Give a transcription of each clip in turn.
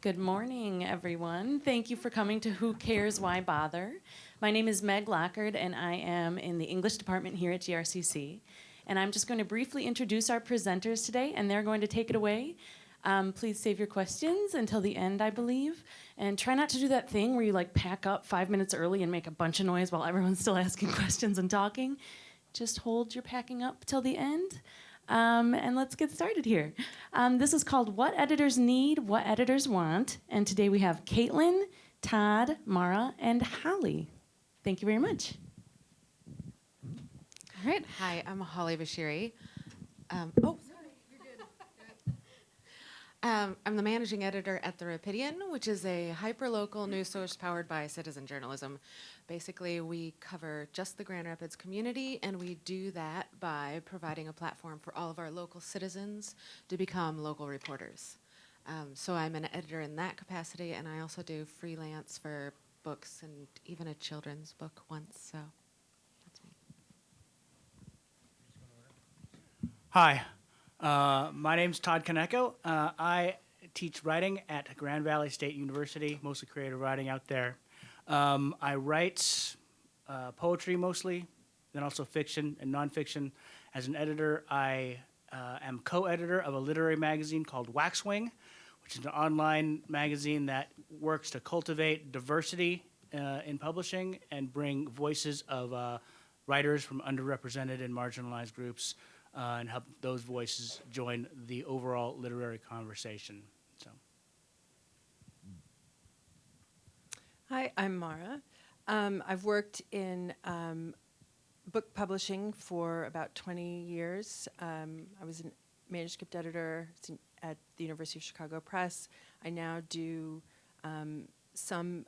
Good morning, everyone. Thank you for coming to Who Cares, Why Bother? My name is Meg Lockard, and I am in the English department here at GRCC. And I'm just going to briefly introduce our presenters today, and they're going to take it away. Please save your questions until the end, I believe. And try not to do that thing where you pack up 5 minutes early and make a bunch of noise while everyone's still asking questions and talking. Just hold your packing up till the end. And let's get started here. This is called What Editors Need, What Editors Want. And today we have Caitlin, Todd, Mara, and Holly. Thank you very much. All right. Hi, I'm Holly Bashiri. Sorry, you're good. I'm the managing editor at The Rapidian, which is a hyperlocal news source powered by citizen journalism. Basically, we cover just the Grand Rapids community, and we do that by providing a platform for all of our local citizens to become local reporters. So I'm an editor in that capacity, and I also do freelance for books and even a children's book once, so that's me. Hi, my name's Todd Kaneko. I teach writing at Grand Valley State University, mostly creative writing out there. I write poetry mostly, then also fiction and nonfiction. As an editor, I am co-editor of a literary magazine called Waxwing, which is an online magazine that works to cultivate diversity in publishing and bring voices of writers from underrepresented and marginalized groups and help those voices join the overall literary conversation. So. Hi, I'm Mara. I've worked in book publishing for about 20 years. I was a manuscript editor at the University of Chicago Press. I now do some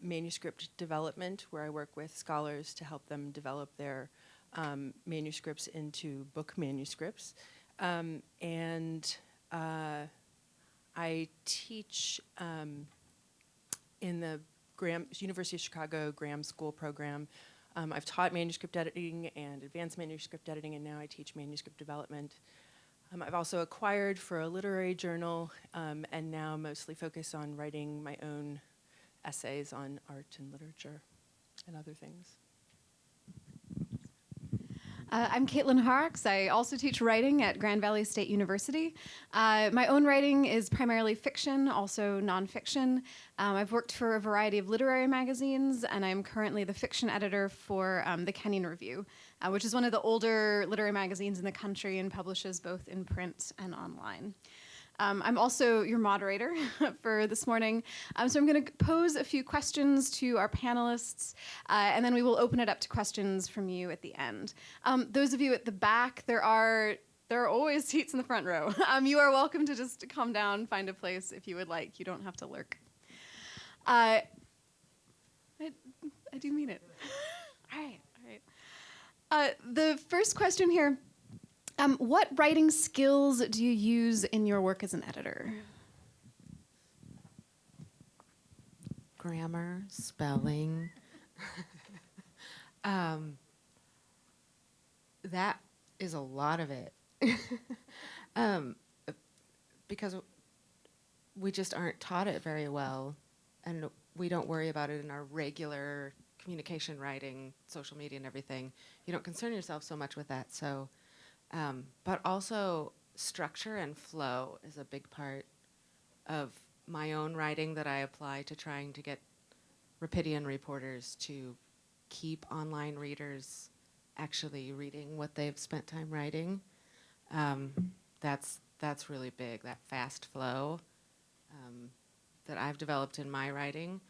manuscript development where I work with scholars to help them develop their manuscripts into book manuscripts. I teach in the University of Chicago Graham School program. I've taught manuscript editing and advanced manuscript editing, and now I teach manuscript development. I've also acquired for a literary journal, and now mostly focus on writing my own essays on art and literature and other things. I'm Caitlin Horrocks. I also teach writing at Grand Valley State University. My own writing is primarily fiction, also nonfiction. I've worked for a variety of literary magazines, and I'm currently the fiction editor for the Kenyon Review, which is one of the older literary magazines in the country and publishes both in print and online. I'm also your moderator for this morning. So I'm going to pose a few questions to our panelists, and then we will open it up to questions from you at the end. Those of you at the back, there are always seats in the front row. You are welcome to just come down, find a place if you would like. You don't have to lurk. I do mean it. All right. The first question here. What writing skills do you use in your work as an editor? Grammar, spelling. That is a lot of it. Because we just aren't taught it very well, and we don't worry about it in our regular communication writing, social media and everything. You don't concern yourself so much with that, so... but also structure and flow is a big part of my own writing that I apply to trying to get Rapidian reporters to keep online readers actually reading what they've spent time writing. That's really big, that fast flow that I've developed in my writing.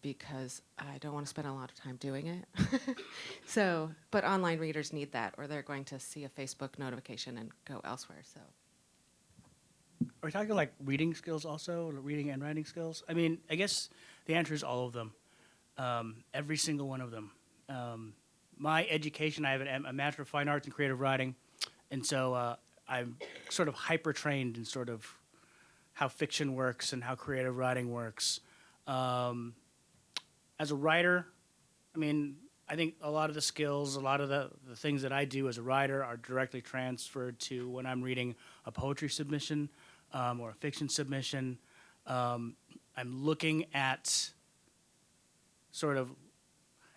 Because I don't want to spend a lot of time doing it. So, but online readers need that, or they're going to see a Facebook notification and go elsewhere, so. Are we talking like reading skills also, reading and writing skills? I mean, I guess the answer is all of them, every single one of them. My education, I have a Master of Fine Arts in Creative Writing, and so I'm sort of hyper-trained in sort of how fiction works and how creative writing works. As a writer, I mean, I think a lot of the skills, a lot of the things that I do as a writer are directly transferred to when I'm reading a poetry submission or a fiction submission. I'm looking at sort of,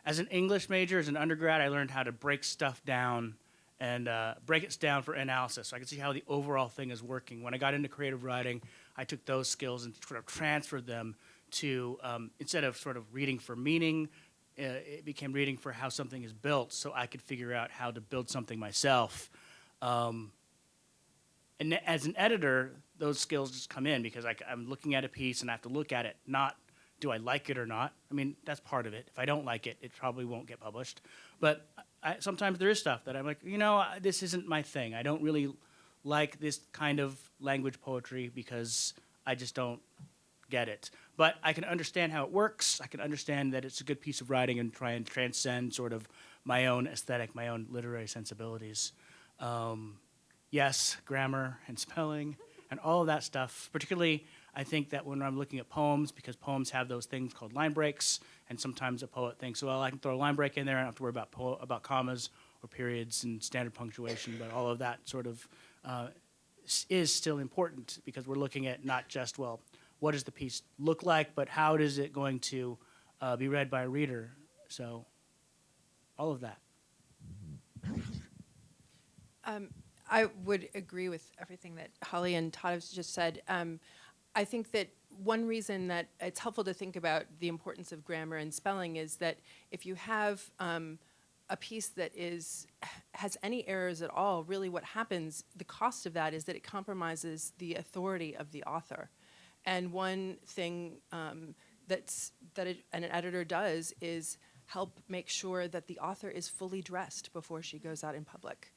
as an English major, as an undergrad, I learned how to break stuff down and break it down for analysis, so I could see how the overall thing is working. When I got into creative writing, I took those skills and sort of transferred them to, instead of sort of reading for meaning, it became reading for how something is built, so I could figure out how to build something myself. And as an editor, those skills just come in because I'm looking at a piece and I have to look at it, not do I like it or not. I mean, that's part of it. If I don't like it, it probably won't get published. But sometimes there is stuff that I'm like, this isn't my thing. I don't really like this kind of language poetry because I just don't get it. But I can understand how it works. I can understand that it's a good piece of writing and try and transcend sort of my own aesthetic, my own literary sensibilities. Yes, grammar and spelling and all of that stuff. Particularly, I think that when I'm looking at poems, because poems have those things called line breaks, and sometimes a poet thinks, well, I can throw a line break in there, I don't have to worry about commas or periods and standard punctuation, but all of that sort of is still important because we're looking at not just, well, what does the piece look like, but how is it going to be read by a reader? So all of that. I would agree with everything that Holly and Todd have just said. I think that one reason that it's helpful to think about the importance of grammar and spelling is that if you have a piece that has any errors at all, really what happens, the cost of that is that it compromises the authority of the author. And one thing an editor does is help make sure that the author is fully dressed before she goes out in public.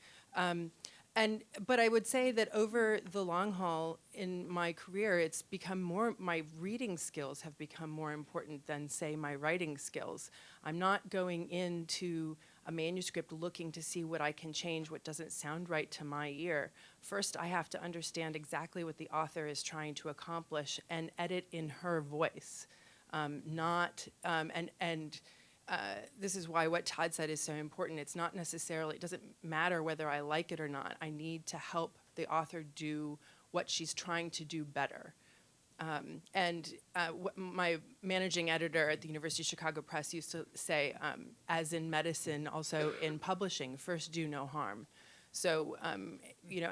But I would say that over the long haul in my career, it's become my reading skills have become more important than, say, my writing skills. I'm not going into a manuscript looking to see what I can change, what doesn't sound right to my ear. First, I have to understand exactly what the author is trying to accomplish and edit in her voice. This is why what Todd said is so important. It's not necessarily, it doesn't matter whether I like it or not. I need to help the author do what she's trying to do better. My managing editor at the University of Chicago Press used to say, as in medicine, also in publishing, first do no harm. So,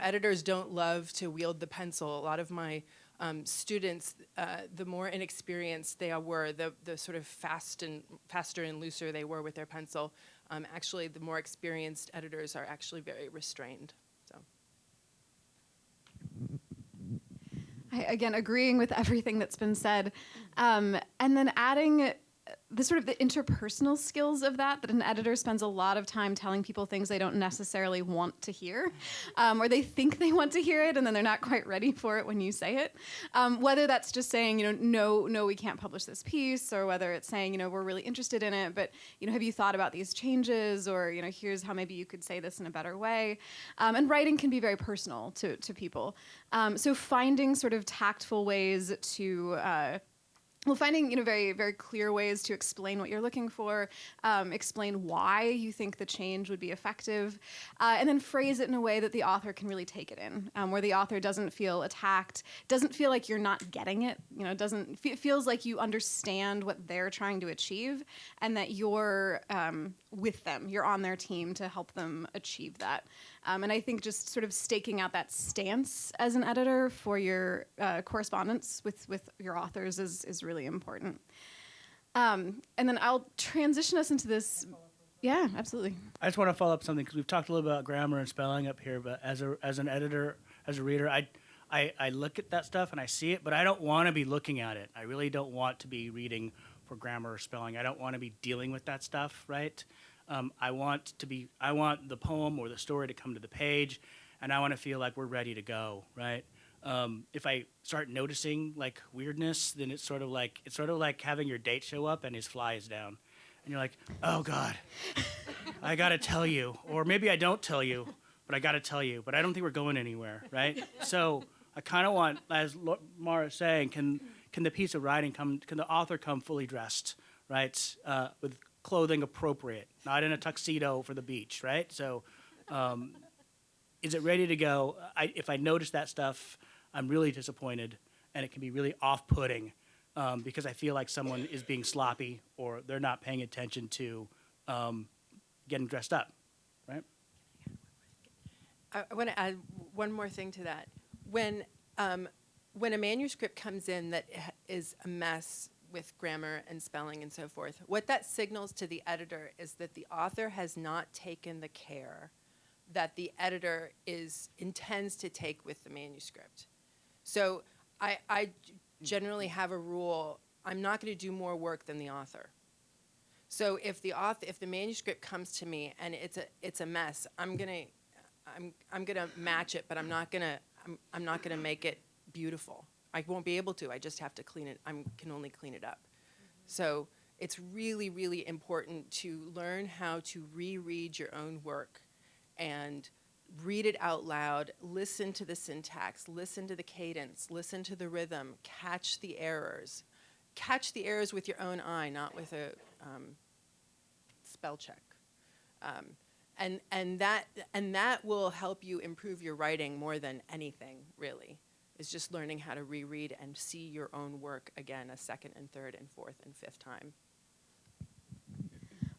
editors don't love to wield the pencil. A lot of my students, the more inexperienced they were, the sort of faster and looser they were with their pencil, actually the more experienced editors are actually very restrained. So. Again, agreeing with everything that's been said, and then adding the sort of the interpersonal skills of that an editor spends a lot of time telling people things they don't necessarily want to hear, or they think they want to hear it and then they're not quite ready for it when you say it. Whether that's just saying, no, we can't publish this piece, or whether it's saying, we're really interested in it, but, have you thought about these changes, or, here's how maybe you could say this in a better way. And writing can be very personal to people. So finding sort of tactful ways to finding very, very clear ways to explain what you're looking for, explain why you think the change would be effective, and then phrase it in a way that the author can really take it in, where the author doesn't feel attacked, doesn't feel like you're not getting it, feels like you understand what they're trying to achieve, and that you're with them, you're on their team to help them achieve that. And I think just sort of staking out that stance as an editor for your correspondence with your authors is really important. And then I'll transition us into this. Yeah, absolutely. I just want to follow up something because we've talked a little about grammar and spelling up here, but as an editor, as a reader, I look at that stuff and I see it, but I don't want to be looking at it. I really don't want to be reading for grammar or spelling. I don't want to be dealing with that stuff, right? I want the poem or the story to come to the page, and I want to feel like we're ready to go, right? If I start noticing like weirdness, then it's sort of like having your date show up and his fly is down, and you're like, oh God, I gotta tell you, or maybe I don't tell you, but I gotta tell you, but I don't think we're going anywhere, right? So I kind of want, as Mara's saying, can the piece of writing can the author come fully dressed, right, with clothing appropriate, not in a tuxedo for the beach, right? So is it ready to go? If I notice that stuff, I'm really disappointed. and it can be really off-putting because I feel like someone is being sloppy or they're not paying attention to getting dressed up, right? I want to add one more thing to that. When a manuscript comes in that is a mess with grammar and spelling and so forth, what that signals to the editor is that the author has not taken the care that the editor intends to take with the manuscript. So I generally have a rule: I'm not going to do more work than the author. So if the manuscript comes to me and it's a mess, I'm gonna match it, but I'm not gonna make it beautiful. I won't be able to. I just have to clean it. I can only clean it up. So it's really, really important to learn how to reread your own work and read it out loud, listen to the syntax, listen to the cadence, listen to the rhythm, catch the errors. Catch the errors with your own eye, not with a spell check. And that will help you improve your writing more than anything, really, is just learning how to reread and see your own work again a second and third and fourth and fifth time.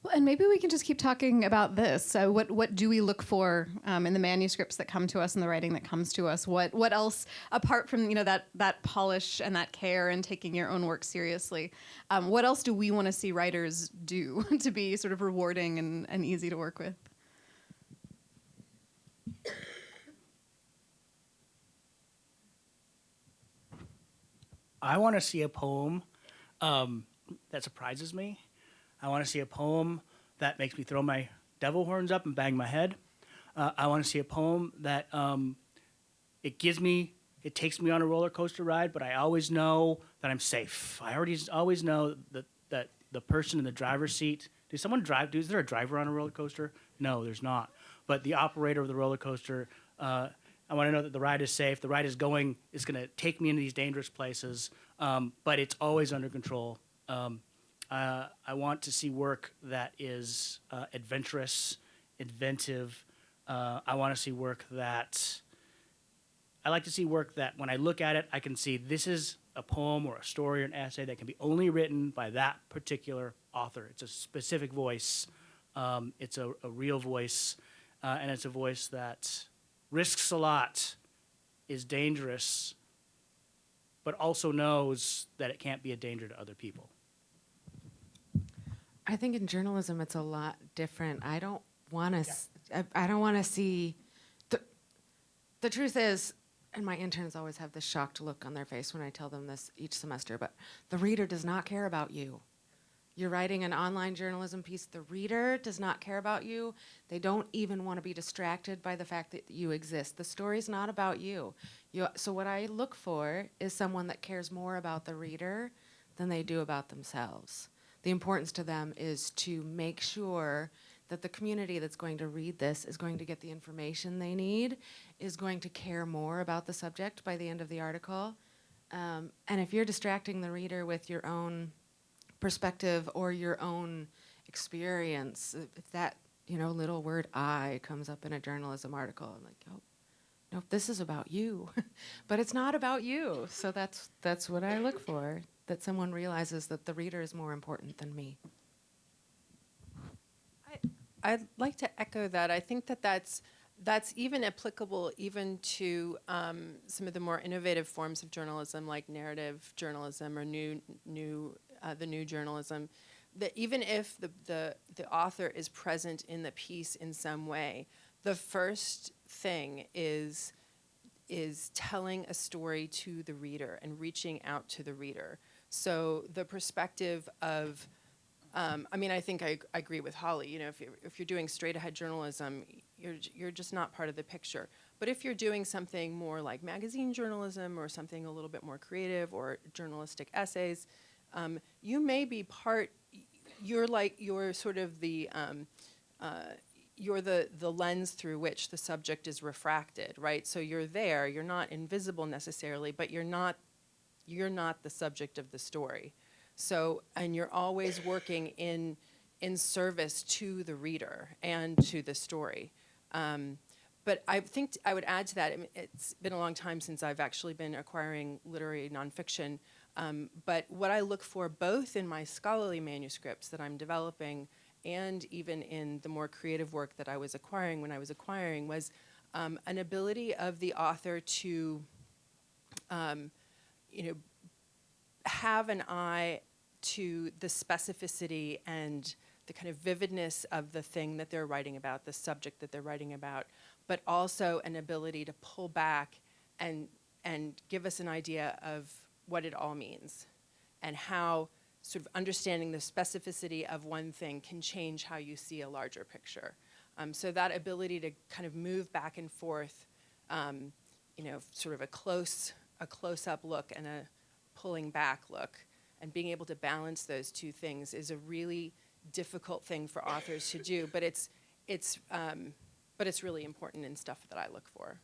Well, and maybe we can just keep talking about this. So what do we look for in the manuscripts that come to us and the writing that comes to us? What else, apart from that polish and that care and taking your own work seriously, what else do we want to see writers do to be sort of rewarding and easy to work with? I want to see a poem that surprises me. I want to see a poem that makes me throw my devil horns up and bang my head. I want to see a poem that it takes me on a roller coaster ride, but I always know that I'm safe. I always know that the person in the driver's seat. Does someone drive? Is there a driver on a roller coaster? No, there's not. But the operator of the roller coaster. I want to know that the ride is safe. The ride is going to take me into these dangerous places, but it's always under control. I want to see work that is adventurous, inventive. I want to see work that I like to see work that when I look at it, I can see this is a poem or a story or an essay that can be only written by that particular author. It's a specific voice. It's a real voice, and it's a voice that risks a lot, is dangerous, but also knows that it can't be a danger to other people. I think in journalism it's a lot different. I don't want to. I don't want to see. The truth is, and my interns always have this shocked look on their face when I tell them this each semester. But the reader does not care about you. You're writing an online journalism piece. The reader does not care about you. They don't even want to be distracted by the fact that you exist. The story's not about you. So what I look for is someone that cares more about the reader than they do about themselves. The importance to them is to make sure that the community that's going to read this is going to get the information they need, is going to care more about the subject by the end of the article. And if you're distracting the reader with your own perspective or your own experience, if that little word "I" comes up in a journalism article, I'm like, oh, no, this is about you. But it's not about you. So that's what I look for, that someone realizes that the reader is more important than me. I'd like to echo that. I think that's even applicable even to some of the more innovative forms of journalism, like narrative journalism or the new journalism. That even if the author is present in the piece in some way, the first thing is telling a story to the reader and reaching out to the reader. So the perspective of I think I agree with Holly. If you're doing straight ahead journalism, you're just not part of the picture. But if you're doing something more like magazine journalism or something a little bit more creative or journalistic essays, you may be part. You're sort of the you're the lens through which the subject is refracted, right? So you're there. You're not invisible necessarily, but you're not the subject of the story. So, and you're always working in service to the reader and to the story. but I think I would add to that. I mean, it's been a long time since I've actually been acquiring literary nonfiction. But what I look for both in my scholarly manuscripts that I'm developing and even in the more creative work that I was acquiring when I was acquiring was an ability of the author to, have an eye to the specificity and the kind of vividness of the thing that they're writing about, the subject that they're writing about, but also an ability to pull back and give us an idea of what it all means and how sort of understanding the specificity of one thing can change how you see a larger picture. So that ability to kind of move back and forth, sort of a close-up look and a pulling back look, and being able to balance those two things is a really difficult thing for authors to do. But it's really important in stuff that I look for.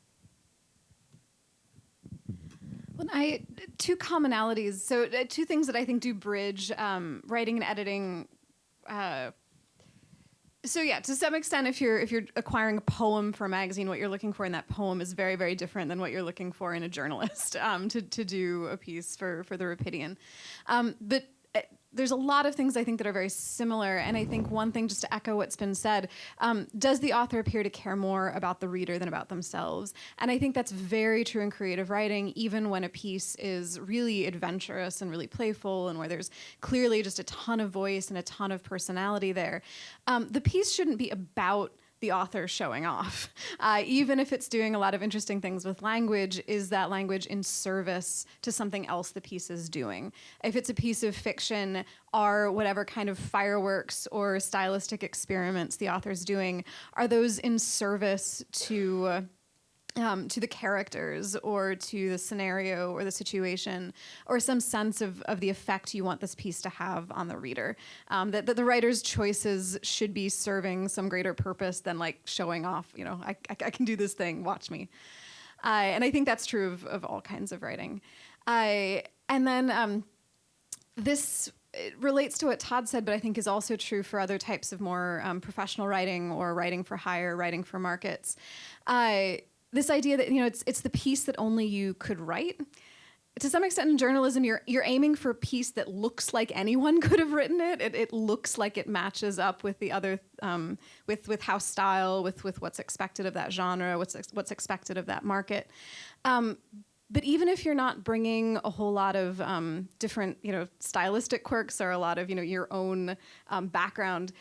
Well, two commonalities. So two things that I think do bridge writing and editing. So yeah, to some extent, if you're acquiring a poem for a magazine, what you're looking for in that poem is very, very different than what you're looking for in a journalist to do a piece for the Rapidian. But there's a lot of things I think that are very similar, and I think one thing, just to echo what's been said, does the author appear to care more about the reader than about themselves? And I think that's very true in creative writing, even when a piece is really adventurous and really playful and where there's clearly just a ton of voice and a ton of personality there. The piece shouldn't be about the author showing off. Even if it's doing a lot of interesting things with language, is that language in service to something else the piece is doing? If it's a piece of fiction, are whatever kind of fireworks or stylistic experiments the author's doing, are those in service to the characters or to the scenario or the situation, or some sense of the effect you want this piece to have on the reader? That the writer's choices should be serving some greater purpose than like showing off, I can do this thing, watch me. And I think that's true of all kinds of writing. And then this it relates to what Todd said, but I think is also true for other types of more professional writing or writing for hire, writing for markets. This idea that it's the piece that only you could write. To some extent in journalism, you're aiming for a piece that looks like anyone could have written it. It looks like it matches up with the other, with house style, with what's expected of that genre, what's expected of that market. But even if you're not bringing a whole lot of different, stylistic quirks or a lot of, your own background,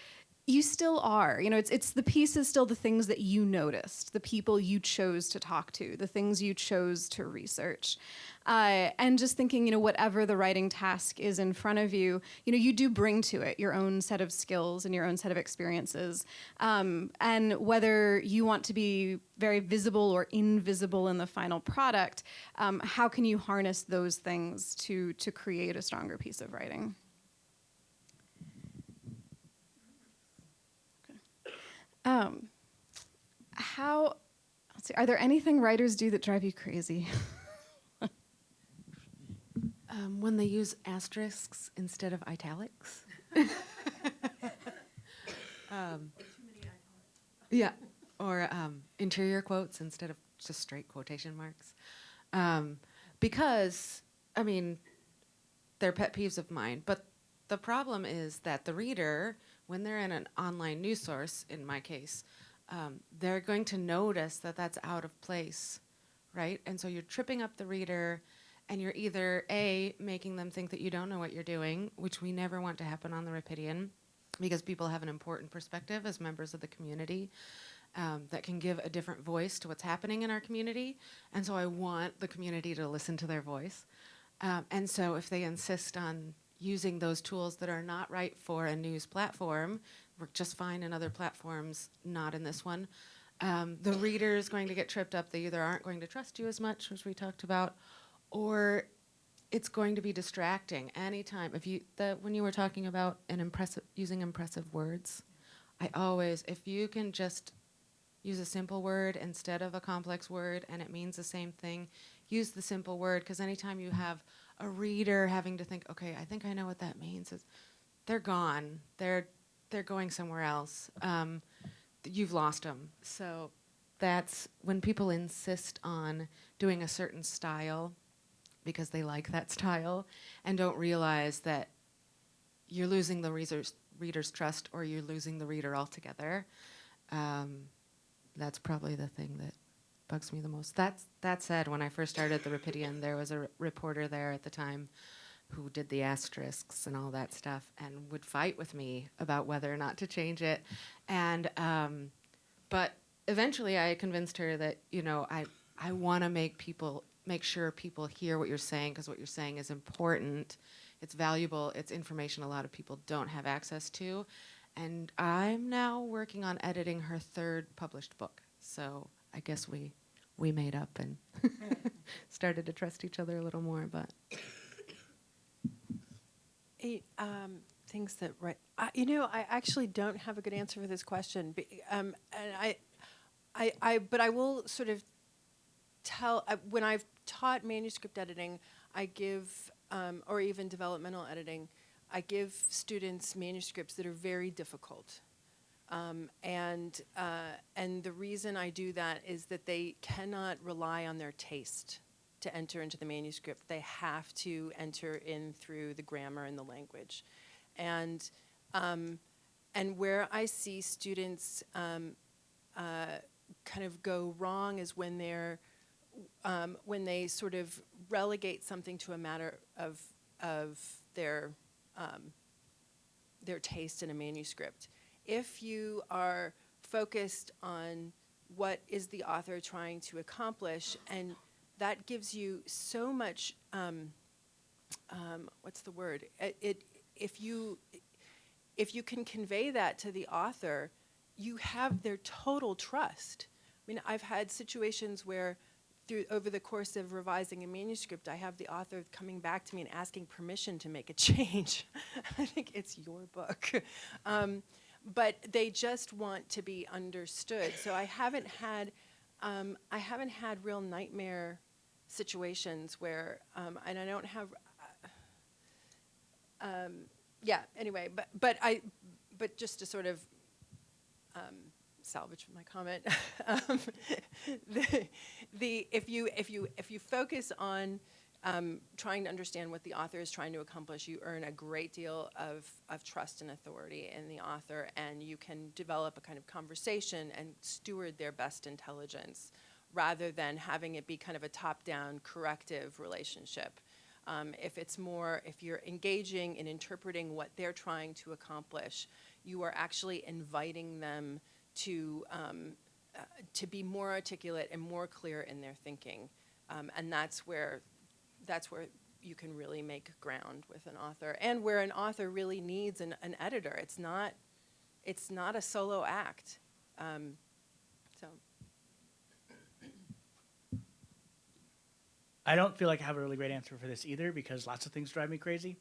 you still are. It's the piece is still the things that you noticed, the people you chose to talk to, the things you chose to research. And just thinking, whatever the writing task is in front of you, you do bring to it your own set of skills and your own set of experiences. And whether you want to be very visible or invisible in the final product, how can you harness those things to create a stronger piece of writing? Are there anything writers do that drive you crazy? When they use asterisks instead of italics. Yeah, or interior quotes instead of just straight quotation marks. Because, they're pet peeves of mine, but the problem is that the reader, when they're in an online news source, in my case, they're going to notice that that's out of place, right? And so you're tripping up the reader, and you're either A, making them think that you don't know what you're doing, which we never want to happen on the Rapidian, because people have an important perspective as members of the community that can give a different voice to what's happening in our community. And so I want the community to listen to their voice. And so if they insist on using those tools that are not right for a news platform, work just fine in other platforms, not in this one, the reader is going to get tripped up. They either aren't going to trust you as much, as we talked about, or it's going to be distracting anytime. When you were talking about using impressive words, if you can just use a simple word instead of a complex word and it means the same thing, use the simple word, because anytime you have a reader having to think, okay, I think I know what that means, they're gone. They're going somewhere else. You've lost them. So that's when people insist on doing a certain style because they like that style and don't realize that you're losing the reader's trust or you're losing the reader altogether. That's probably the thing that bugs me the most. That said, when I first started the Rapidian, there was a reporter there at the time who did the asterisks and all that stuff and would fight with me about whether or not to change it. And but eventually I convinced her that, you know, I want to make sure people hear what you're saying, because what you're saying is important, it's valuable, it's information a lot of people don't have access to. And I'm now working on editing her 3rd published book. So I guess we made up and started to trust each other a little more, but Things that you know, I actually don't have a good answer for this question, and but I will sort of tell when I've taught manuscript editing, I give or even developmental editing, I give students manuscripts that are very difficult, and the reason I do that is that they cannot rely on their taste to enter into the manuscript. They have to enter in through the grammar and the language. And where I see students kind of go wrong is when they sort of relegate something to a matter of their taste in a manuscript. If you are focused on what is the author trying to accomplish, and that gives you so much, what's the word? If you can convey that to the author, you have their total trust. I mean, I've had situations where over the course of revising a manuscript, I have the author coming back to me and asking permission to make a change. I think it's your book. But they just want to be understood. So I haven't had real nightmare situations where, and I don't have, yeah. Anyway, but just to sort of salvage my comment, if you focus on trying to understand what the author is trying to accomplish, you earn a great deal of trust and authority in the author, and you can develop a kind of conversation and steward their best intelligence, rather than having it be kind of a top-down corrective relationship. If you're engaging in interpreting what they're trying to accomplish, you are actually inviting them to be more articulate and more clear in their thinking, and that's where you can really make ground with an author, and where an author really needs an editor. It's not a solo act. So. I don't feel like I have a really great answer for this either, because lots of things drive me crazy.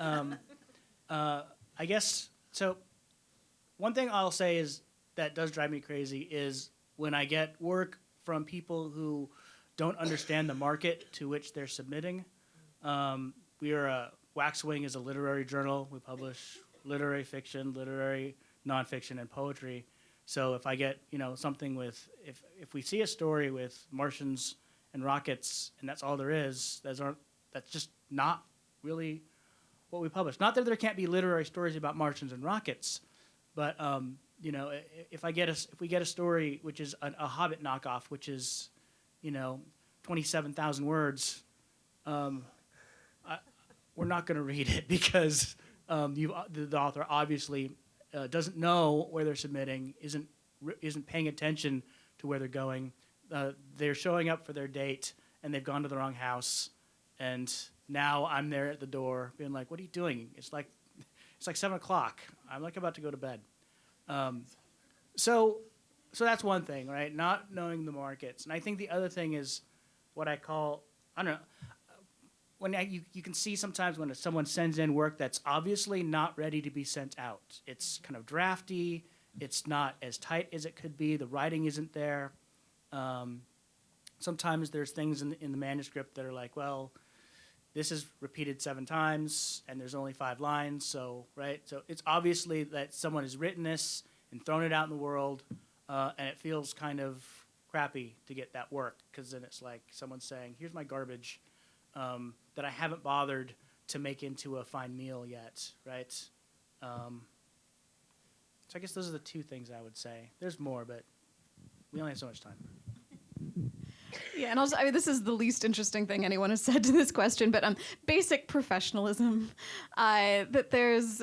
I guess, so one thing I'll say is that does drive me crazy is when I get work from people who don't understand the market to which they're submitting. Waxwing is a literary journal. We publish literary fiction, literary nonfiction, and poetry. So if I get, something with, if we see a story with Martians and rockets, and that's all there is, that's just not really what we publish. Not that there can't be literary stories about Martians and rockets, but if we get a story which is a Hobbit knockoff, which is 27,000 words, we're not going to read it, because the author obviously doesn't know where they're submitting, isn't paying attention to where they're going. They're showing up for their date, and they've gone to the wrong house, and now I'm there at the door being like, what are you doing? It's like 7 o'clock. I'm like about to go to bed. So that's one thing, right? Not knowing the markets. And I think the other thing is what I call, I don't know, when you can see sometimes when someone sends in work that's obviously not ready to be sent out. It's kind of drafty. It's not as tight as it could be. The writing isn't there. Sometimes there's things in the manuscript that are like, well, this is repeated 7 times, and there's only 5 lines, so, right? So it's obviously that someone has written this and thrown it out in the world, and it feels kind of crappy to get that work, because then it's like someone saying, here's my garbage that I haven't bothered to make into a fine meal yet, right? So I guess those are the two things I would say. There's more, but we only have so much time. Yeah, and also, I mean, this is the least interesting thing anyone has said to this question, but basic professionalism. That there's,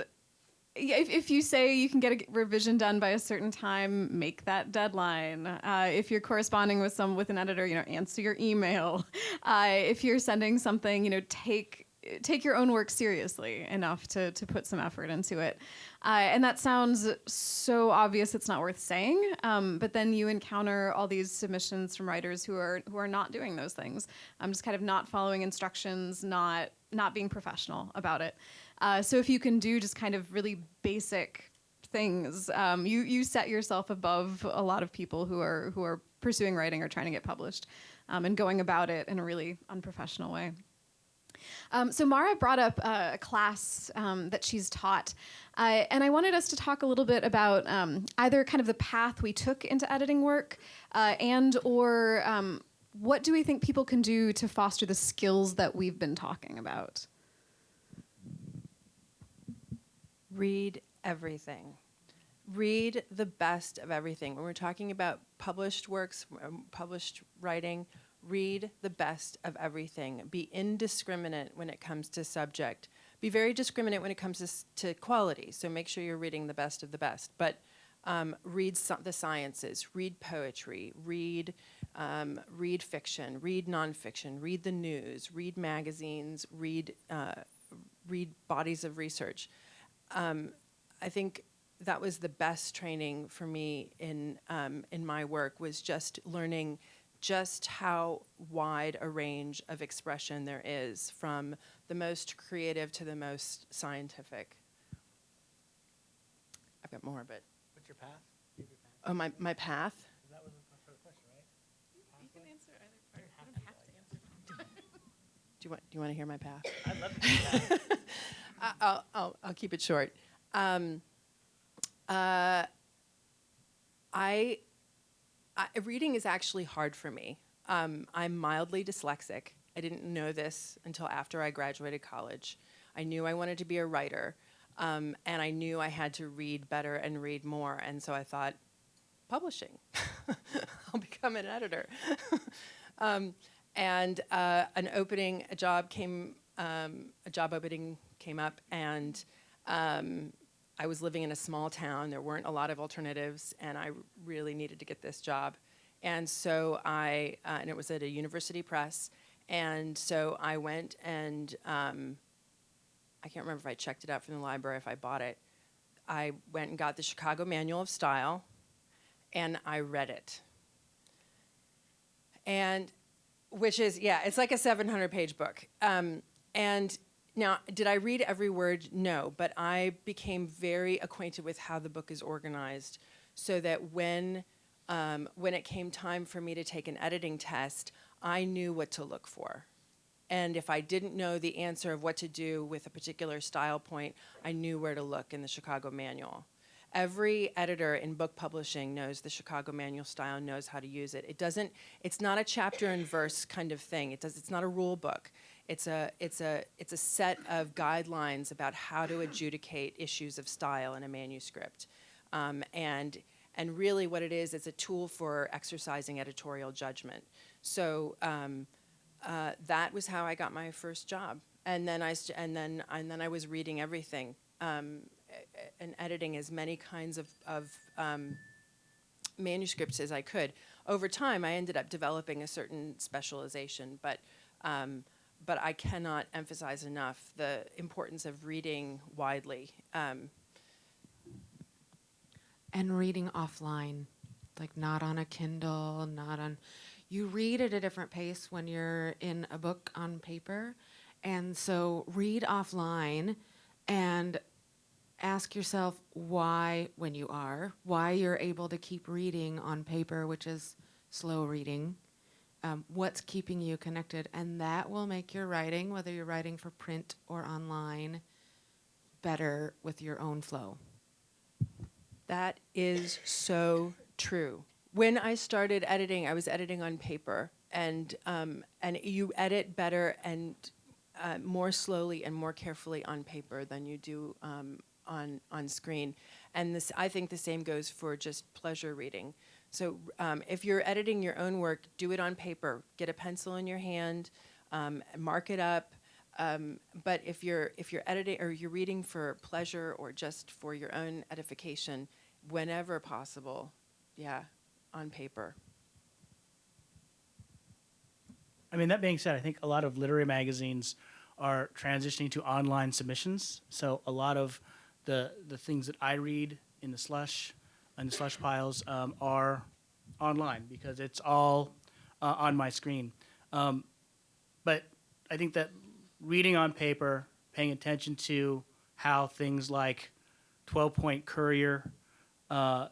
yeah, if you say you can get a revision done by a certain time, make that deadline. If you're corresponding with an editor, answer your email. If you're sending something, take your own work seriously enough to put some effort into it. And that sounds so obvious it's not worth saying, but then you encounter all these submissions from writers who are not doing those things. Just kind of not following instructions, not being professional about it. So if you can do just kind of really basic things, you set yourself above a lot of people who are pursuing writing or trying to get published, and going about it in a really unprofessional way. So Mara brought up a class that she's taught, and I wanted us to talk a little bit about either kind of the path we took into editing work, or what do we think people can do to foster the skills that we've been talking about? Read everything. Read the best of everything. When we're talking about published works, published writing, read the best of everything. Be indiscriminate when it comes to subject. Be very discriminate when it comes to quality. So make sure you're reading the best of the best. But read the sciences, read poetry, read fiction, read nonfiction, read the news, read magazines, read bodies of research. I think that was the best training for me in my work, was just learning just how wide a range of expression there is, from the most creative to the most scientific. I've got more, but What's your path? oh, my path. That was the question, right? You can answer either part. You don't have to answer. Do you want to hear my path? I'd love to do that. I'll keep it short. Reading is actually hard for me. I'm mildly dyslexic. I didn't know this until after I graduated college. I knew I wanted to be a writer, and I knew I had to read better and read more. And so I thought, publishing. I'll become an editor. And a job opening came up, and I was living in a small town. There weren't a lot of alternatives, and I really needed to get this job. And so and it was at a university press, and so I went and I can't remember if I checked it out from the library, if I bought it. I went and got the Chicago Manual of Style, and I read it. And which is, it's like a 700-page book. And now, did I read every word? No, but I became very acquainted with how the book is organized, so that when it came time for me to take an editing test, I knew what to look for. And if I didn't know the answer of what to do with a particular style point, I knew where to look in the Chicago Manual. Every editor in book publishing knows the Chicago Manual style, knows how to use it. It's not a chapter and verse kind of thing. It's not a rule book. It's a set of guidelines about how to adjudicate issues of style in a manuscript. And really what it is a tool for exercising editorial judgment. So that was how I got my first job. And then I was reading everything. And editing as many kinds of manuscripts as I could. Over time, I ended up developing a certain specialization, but I cannot emphasize enough the importance of reading widely. And reading offline, like not on a Kindle, you read at a different pace when you're in a book on paper, and so read offline and ask yourself why you're able to keep reading on paper, which is slow reading. What's keeping you connected? And that will make your writing, whether you're writing for print or online, better with your own flow. That is so true. when I started editing, I was editing on paper, and you edit better and more slowly and more carefully on paper than you do on screen. And this, I think, the same goes for just pleasure reading. So if you're editing your own work, do it on paper. Get a pencil in your hand, mark it up. But if you're editing or you're reading for pleasure or just for your own edification, whenever possible, yeah, on paper. I mean, that being said, I think a lot of literary magazines are transitioning to online submissions. So a lot of the things that I read in the slush piles are online because it's all on my screen. But I think that reading on paper, paying attention to how things like 12-point Courier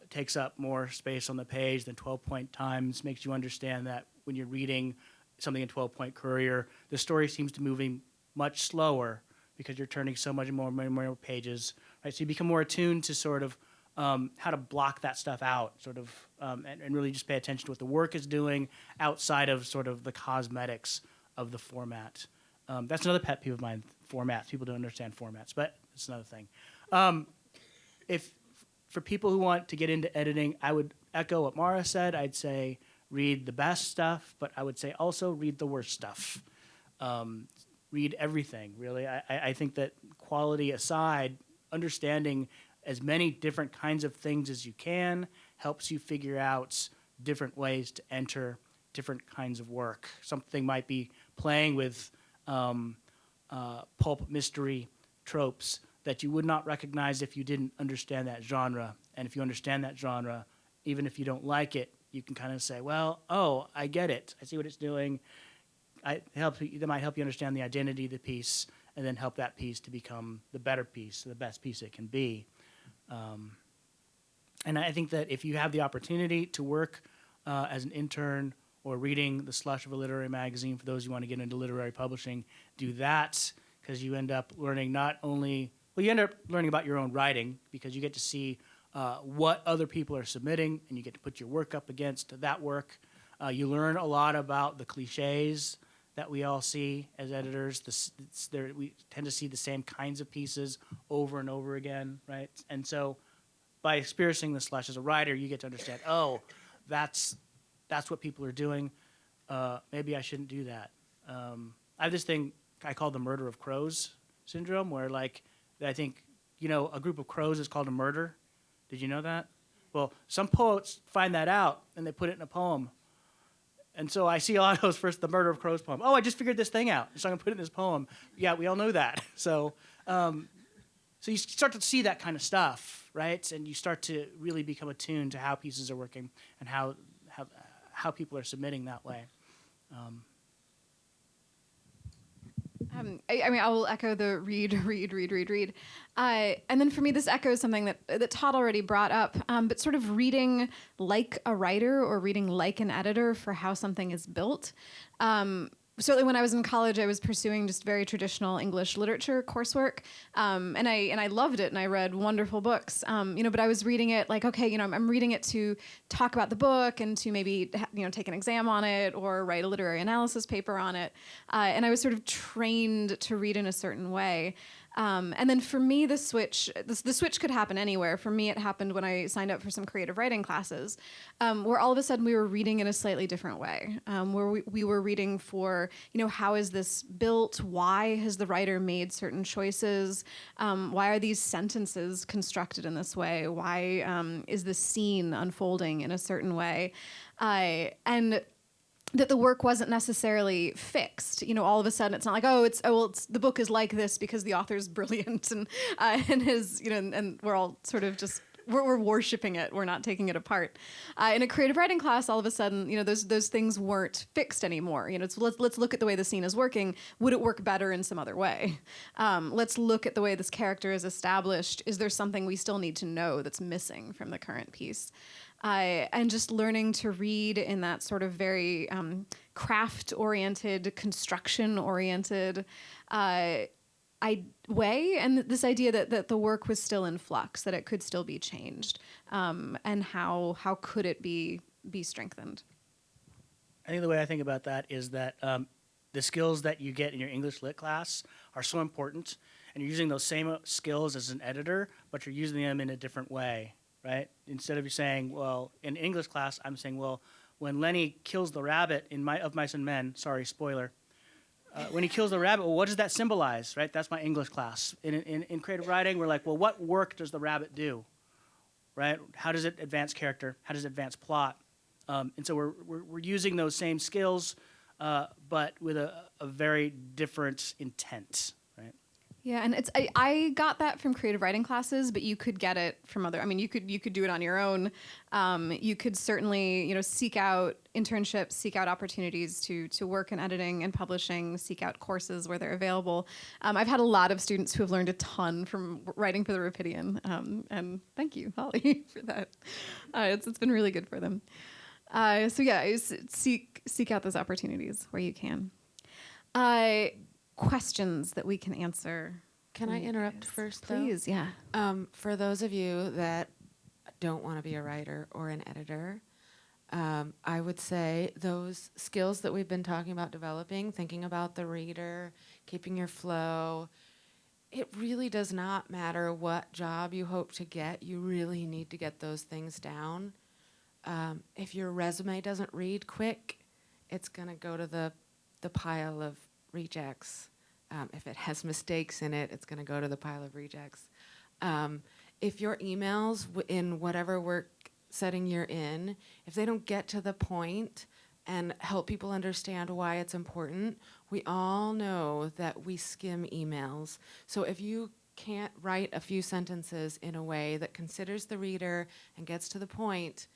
takes up more space on the page than 12-point Times, makes you understand that when you're reading something in 12-point Courier, the story seems to be moving much slower because you're turning so much more pages, right? So you become more attuned to sort of how to block that stuff out, sort of, and really just pay attention to what the work is doing outside of sort of the cosmetics of the format. That's another pet peeve of mine, formats. People don't understand formats, but it's another thing. If for people who want to get into editing, I would echo what Mara said. I'd say read the best stuff, but I would say also read the worst stuff. Read everything, really. I think that quality aside, understanding as many different kinds of things as you can helps you figure out different ways to enter different kinds of work. Something might be playing with pulp mystery tropes that you would not recognize if you didn't understand that genre. And if you understand that genre, even if you don't like it, you can kind of say, well, oh, I get it. I see what it's doing. That might help you understand the identity of the piece and then help that piece to become the better piece, the best piece it can be. And I think that if you have the opportunity to work as an intern or reading the slush of a literary magazine, for those who want to get into literary publishing, do that because you end up learning not only, well, you end up learning about your own writing because you get to see what other people are submitting and you get to put your work up against that work. You learn a lot about the cliches that we all see as editors. We tend to see the same kinds of pieces over and over again, right? And so by experiencing the slush as a writer, you get to understand, oh, that's what people are doing. Maybe I shouldn't do that. I have this thing I call the murder of crows syndrome, where like I think, a group of crows is called a murder. Did you know that? Well, some poets find that out and they put it in a poem. And so I see a lot of those first, the Murder of Crows poem. Oh, I just figured this thing out, so I'm gonna put it in this poem. Yeah, we all know that. So you start to see that kind of stuff, right? And you start to really become attuned to how pieces are working and how people are submitting that way. I mean, I will echo the read. And then for me, this echoes something that Todd already brought up, but sort of reading like a writer or reading like an editor for how something is built. Certainly when I was in college, I was pursuing just very traditional English literature coursework, and I loved it, and I read wonderful books. But I was reading it like, okay, I'm reading it to talk about the book and to maybe take an exam on it or write a literary analysis paper on it, and I was sort of trained to read in a certain way. And then for me, the switch could happen anywhere. For me, it happened when I signed up for some creative writing classes, where all of a sudden we were reading in a slightly different way, where we were reading for, how is this built? Why has the writer made certain choices? Why are these sentences constructed in this way? Why is this scene unfolding in a certain way? And that the work wasn't necessarily fixed. All of a sudden it's not like, it's the book is like this because the author's brilliant and his, and we're all sort of just we're worshiping it. We're not taking it apart. In a creative writing class, all of a sudden, those things weren't fixed anymore. Let's look at the way the scene is working. Would it work better in some other way? Let's look at the way this character is established. Is there something we still need to know that's missing from the current piece? And just learning to read in that sort of very craft-oriented, construction-oriented way, and this idea that the work was still in flux, that it could still be changed, and how could it be be strengthened. I think the way I think about that is that the skills that you get in your English lit class are so important, and you're using those same skills as an editor, but you're using them in a different way, right? Instead of you saying, well, in English class, I'm saying, well, when Lenny kills the rabbit in Of Mice and Men, sorry, spoiler, when he kills the rabbit, well, what does that symbolize, right? That's my English class. In creative writing, we're like, well, what work does the rabbit do, right? How does it advance character? How does it advance plot? And so we're using those same skills, but with a very different intent, right? Yeah, and I got that from creative writing classes, but you could get it from other. I mean, you could do it on your own. You could certainly seek out internships, seek out opportunities to work in editing and publishing, seek out courses where they're available. I've had a lot of students who have learned a ton from writing for the Rapidian, and thank you, Holly, for that. It's been really good for them. So yeah, seek out those opportunities where you can. Questions that we can answer. Can I interrupt first, though? Please, yeah. For those of you that don't want to be a writer or an editor, I would say those skills that we've been talking about developing, thinking about the reader, keeping your flow, it really does not matter what job you hope to get. You really need to get those things down. If your resume doesn't read quick, it's going to go to the pile of rejects. If it has mistakes in it, it's going to go to the pile of rejects. If your emails in whatever work setting you're in, if they don't get to the point and help people understand why it's important, we all know that we skim emails. So if you can't write a few sentences in a way that considers the reader and gets to the point,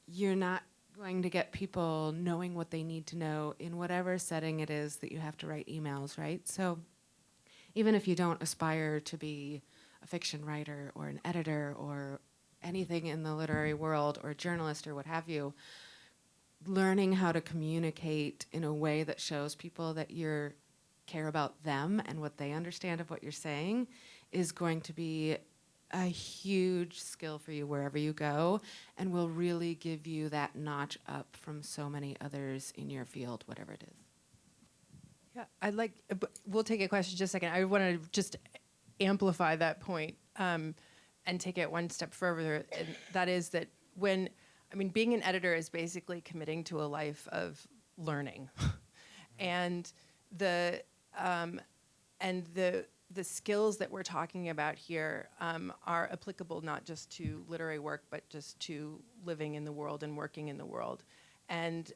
you're not going to get people knowing what they need to know in whatever setting it is that you have to write emails, right? So even if you don't aspire to be a fiction writer or an editor or anything in the literary world or a journalist or what have you, learning how to communicate in a way that shows people that you care about them and what they understand of what you're saying is going to be a huge skill for you wherever you go, and will really give you that notch up from so many others in your field, whatever it is. Yeah, I'd like, we'll take a question in just a second. I want to just amplify that point and take it one step further. And that is that being an editor is basically committing to a life of learning. And the skills that we're talking about here are applicable not just to literary work, but just to living in the world and working in the world. And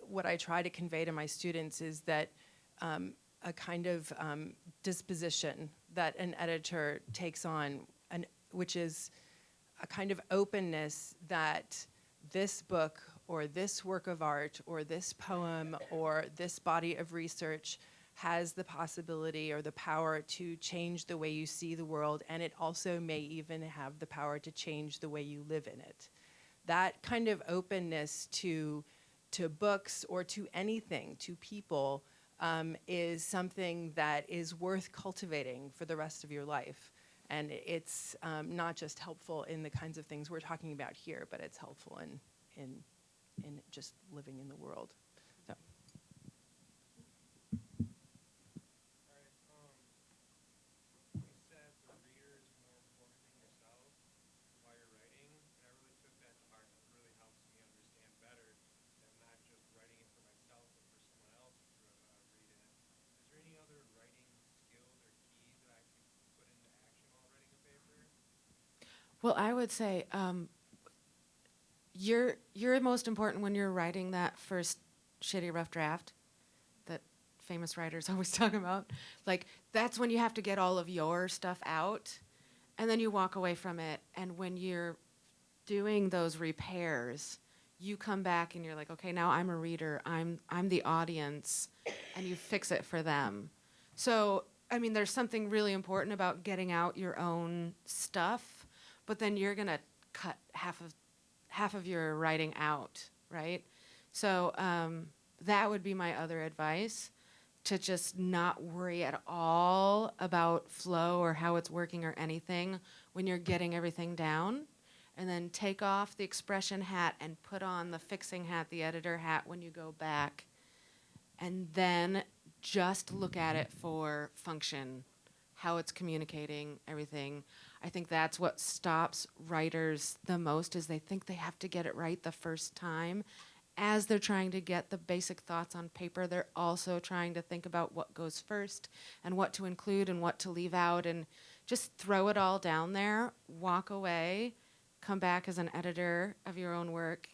what I try to convey to my students is that a kind of disposition that an editor takes on, which is a kind of openness that this book or this work of art or this poem or this body of research has the possibility or the power to change the way you see the world, and it also may even have the power to change the way you live in it. That kind of openness to books or to anything, to people, is something that is worth cultivating for the rest of your life. And it's not just helpful in the kinds of things we're talking about here, but it's helpful in just living in the world. So. Well, I would say you're most important when you're writing that first shitty rough draft that famous writers always talk about. Like, that's when you have to get all of your stuff out, and then you walk away from it. And when you're doing those repairs, you come back and you're like, okay, now I'm a reader. I'm the audience, and you fix it for them. So, there's something really important about getting out your own stuff, but then you're gonna cut half of your writing out, right? So that would be my other advice, to just not worry at all about flow or how it's working or anything when you're getting everything down, and then take off the expression hat and put on the fixing hat, the editor hat when you go back, and then just look at it for function, how it's communicating, everything. I think that's what stops writers the most, is they think they have to get it right the first time. As they're trying to get the basic thoughts on paper, they're also trying to think about what goes first and what to include and what to leave out, and just throw it all down there, walk away, come back as an editor of your own work,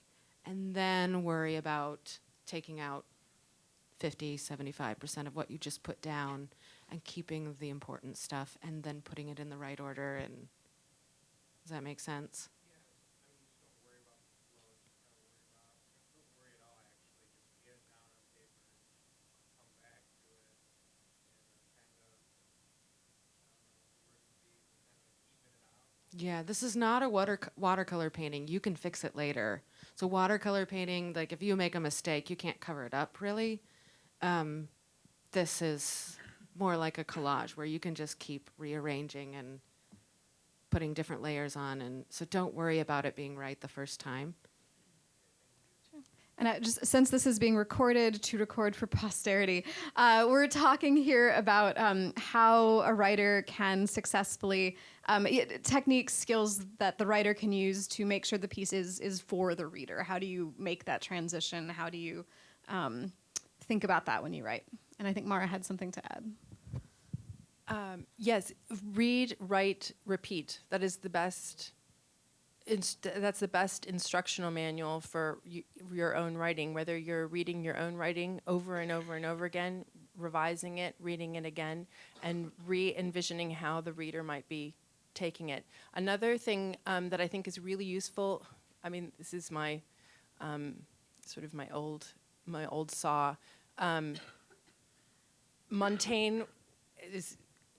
and then worry about taking out 50, 75% of what you just put down and keeping the important stuff and then putting it in the right order. And does that make sense? Yeah, this is not a watercolor painting. You can fix it later. So watercolor painting, like if you make a mistake, you can't cover it up really. This is more like a collage where you can just keep rearranging and putting different layers on. And so don't worry about it being right the first time. And since this is being recorded to record for posterity, we're talking here about how a writer can successfully, techniques, skills that the writer can use to make sure the piece is for the reader. How do you make that transition? How do you think about that when you write? And I think Mara had something to add. Yes, read, write, repeat. That is the best. That's the best instructional manual for your own writing, whether you're reading your own writing over and over and over again, revising it, reading it again, and re-envisioning how the reader might be taking it. Another thing that I think is really useful, I mean, this is my sort of my old saw. Montaigne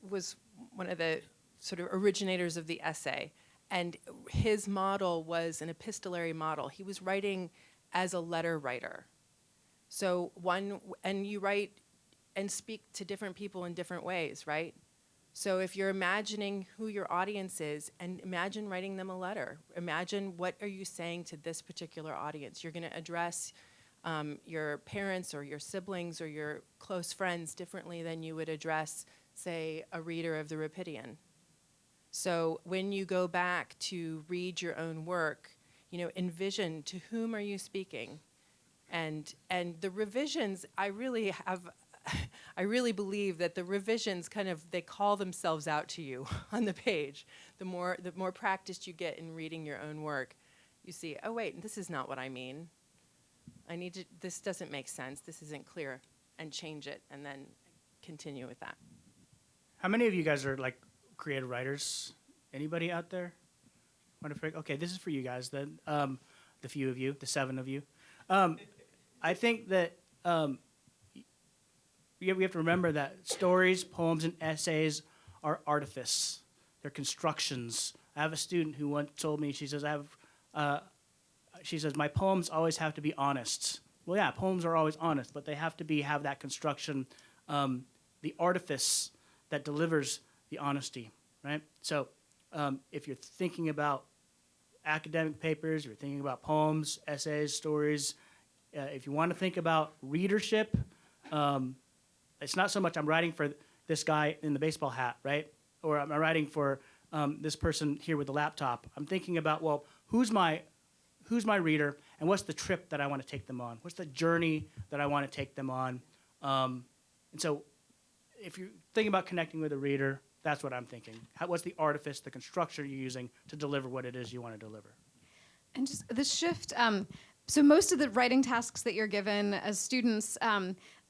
was one of the sort of originators of the essay. And his model was an epistolary model. He was writing as a letter writer. So and you write and speak to different people in different ways, right? So if you're imagining who your audience is, and imagine writing them a letter. Imagine what are you saying to this particular audience. You're gonna address your parents or your siblings or your close friends differently than you would address, say, a reader of the Rapidian. So when you go back to read your own work, envision to whom are you speaking, and the revisions. I really believe that the revisions they call themselves out to you on the page. The more practiced you get in reading your own work, you see, oh wait, this is not what I mean. This doesn't make sense. This isn't clear, and change it, and then continue with that. How many of you guys are like creative writers? Anybody out there? Okay, this is for you guys then. The few of you, the 7 of you. I think that we have to remember that stories, poems, and essays are artifice. They're constructions. I have a student who once told me, she says, my poems always have to be honest. Well, yeah, poems are always honest, but they have to have that construction, the artifice that delivers the honesty, right? So if you're thinking about academic papers, you're thinking about poems, essays, stories, if you want to think about readership, it's not so much I'm writing for this guy in the baseball hat, right? Or I'm writing for this person here with the laptop. I'm thinking about, well, who's my reader, and what's the trip that I want to take them on? What's the journey that I want to take them on? And so if you're thinking about connecting with a reader, that's what I'm thinking. What's the artifice, the construction you're using to deliver what it is you want to deliver? And just the shift, so most of the writing tasks that you're given as students,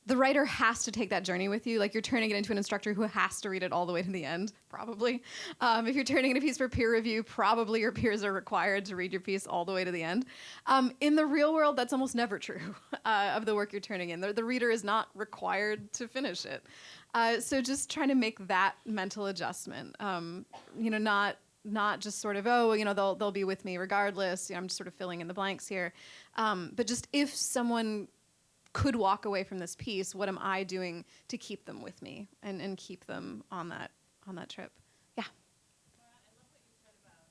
the writer has to take that journey with you. Like you're turning it into an instructor who has to read it all the way to the end, probably. If you're turning in a piece for peer review, probably your peers are required to read your piece all the way to the end. In the real world, that's almost never true of the work you're turning in. The reader is not required to finish it. So just trying to make that mental adjustment, not just sort of, they'll be with me regardless. I'm just sort of filling in the blanks here. But just if someone could walk away from this piece, what am I doing to keep them with me and keep them on that trip? Yeah. I love what you said about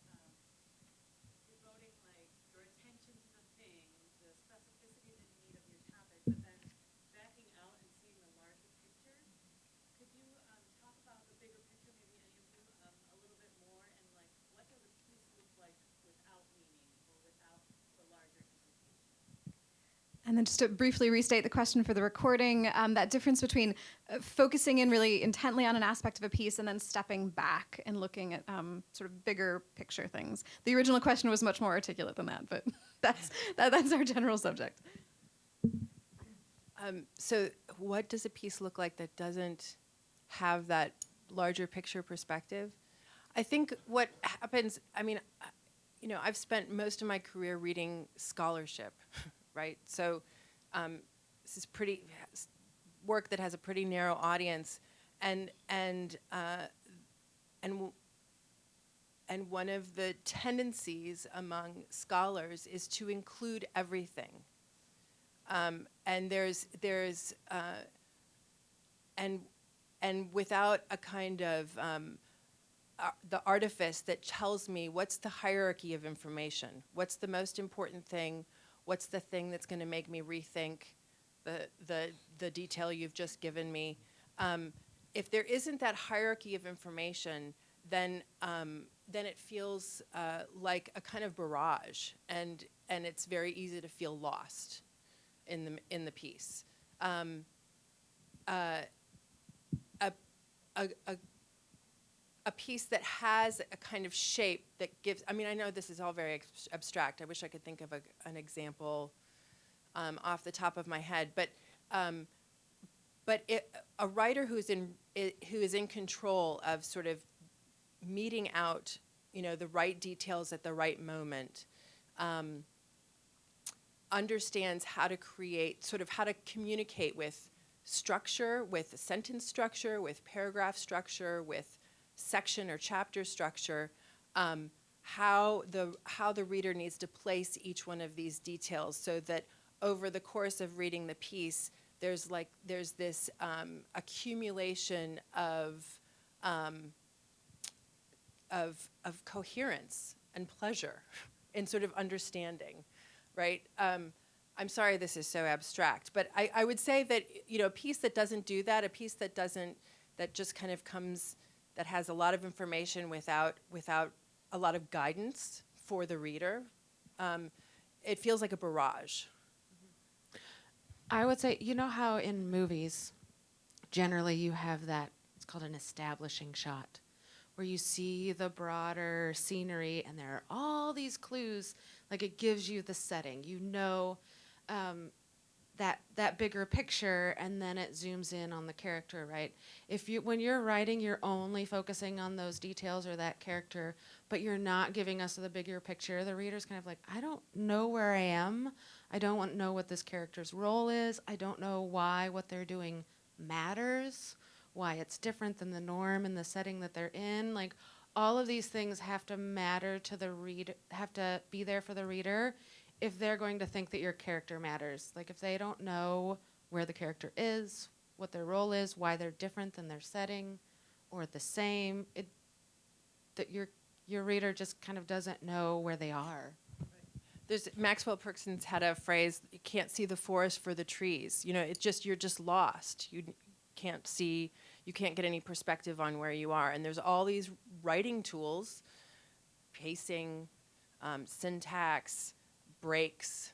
just to briefly restate the question for the recording, that difference between focusing in really intently on an aspect of a piece and then stepping back and looking at sort of bigger picture things. The original question was much more articulate than that, but that's our general subject. So what does a piece look like that doesn't have that larger picture perspective? I think what happens, I mean, I've spent most of my career reading scholarship, right? So this is work that has a pretty narrow audience, and one of the tendencies among scholars is to include everything. And without a kind of the artifice that tells me what's the hierarchy of information, what's the most important thing, what's the thing that's going to make me rethink the detail you've just given me. If there isn't that hierarchy of information, then it feels like a kind of barrage, and it's very easy to feel lost in the piece. A piece that has a kind of shape that gives, I mean, I know this is all very abstract. I wish I could think of an example off the top of my head, but a writer who is in control of sort of meting out, the right details at the right moment, understands how to create, sort of how to communicate with structure, with sentence structure, with paragraph structure, with section or chapter structure, how the reader needs to place each one of these details, so that over the course of reading the piece, there's this accumulation of coherence and pleasure in sort of understanding, right? I'm sorry this is so abstract, but I would say that a piece that doesn't do that, a piece that just kind of comes, that has a lot of information without a lot of guidance for the reader, it feels like a barrage. I would say, how in movies, generally you have that, it's called an establishing shot, where you see the broader scenery and there are all these clues, like it gives you the setting, that bigger picture, and then it zooms in on the character, right? When you're writing, you're only focusing on those details or that character, but you're not giving us the bigger picture. The reader's kind of like, I don't know where I am. I don't want to know what this character's role is. I don't know why what they're doing matters, why it's different than the norm in the setting that they're in. Like, all of these things have to matter to the reader, have to be there for the reader if they're going to think that your character matters. Like, if they don't know where the character is, what their role is, why they're different than their setting or the same, that your reader just kind of doesn't know where they are. Maxwell Perkins had a phrase, you can't see the forest for the trees. You're just lost. You can't get any perspective on where you are. And there's all these writing tools, pacing, syntax, breaks,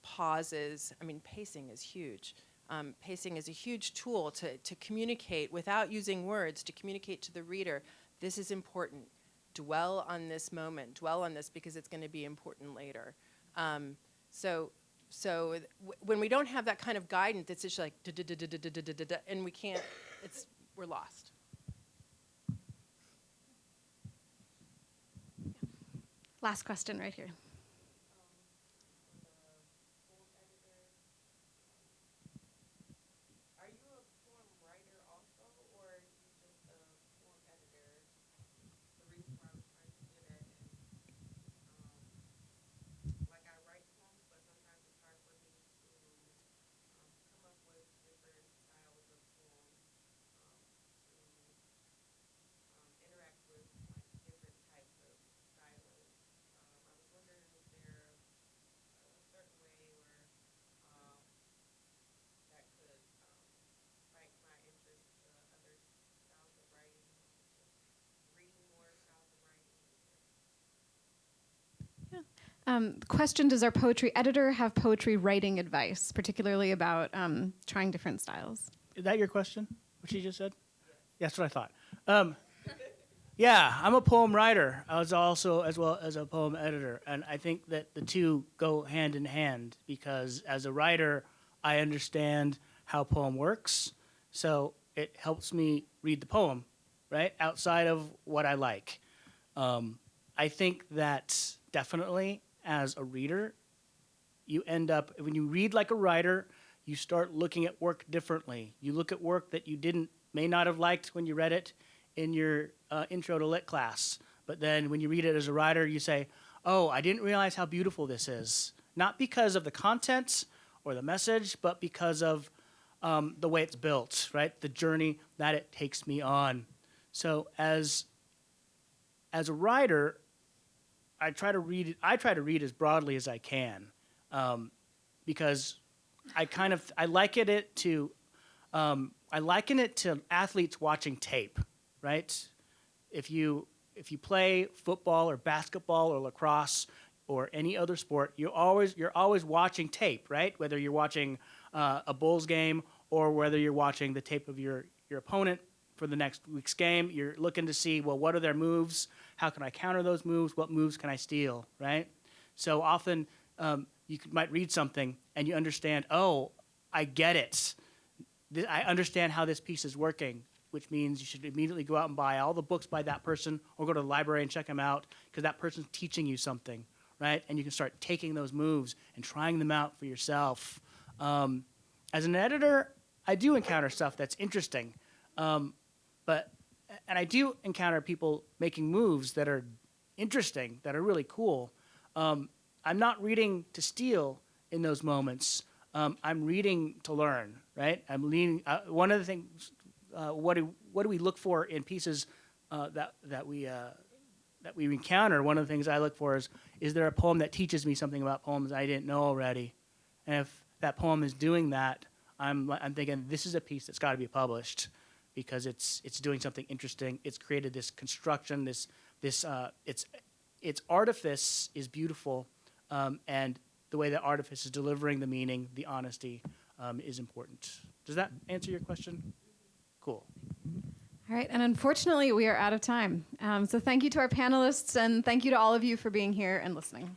pauses. I mean, pacing is huge. Pacing is a huge tool to communicate without using words, to communicate to the reader, this is important. Dwell on this moment. Dwell on this because it's going to be important later. So when we don't have that kind of guidance, it's just like and we can't. We're lost. Last question right here. Question, does our poetry editor have poetry writing advice, particularly about trying different styles? Is that your question, what she just said? Yeah, that's what I thought. Yeah, I'm a poem writer. I was also as well as a poem editor, and I think that the two go hand in hand because as a writer, I understand how poem works, so it helps me read the poem, right, outside of what I like. I think that definitely as a reader, you end up, when you read like a writer, you start looking at work differently. You look at work that you may not have liked when you read it in your intro to lit class. But then when you read it as a writer, you say, oh, I didn't realize how beautiful this is. Not because of the content or the message, but because of the way it's built, right? The journey that it takes me on. So as a writer, I try to read as broadly as I can, because I liken it to athletes watching tape, right? If you play football or basketball or lacrosse or any other sport, you're always watching tape, right? Whether you're watching a Bulls game or whether you're watching the tape of your opponent for the next week's game, you're looking to see, well, what are their moves? How can I counter those moves? What moves can I steal, right? So often might read something and you understand, oh, I get it. I understand how this piece is working, which means you should immediately go out and buy all the books by that person or go to the library and check them out because that person's teaching you something, right? And you can start taking those moves and trying them out for yourself. As an editor, I do encounter stuff that's interesting. And I do encounter people making moves that are interesting, that are really cool. I'm not reading to steal in those moments. I'm reading to learn, right? I'm leaning. One of the things, what do we look for in pieces that we encounter? One of the things I look for is there a poem that teaches me something about poems I didn't know already? And if that poem is doing that, I'm thinking this is a piece that's got to be published because it's doing something interesting. It's created this construction. Its artifice is beautiful, and the way that artifice is delivering the meaning, the honesty, is important. Does that answer your question? Cool. All right, and unfortunately, we are out of time. So thank you to our panelists, and thank you to all of you for being here and listening.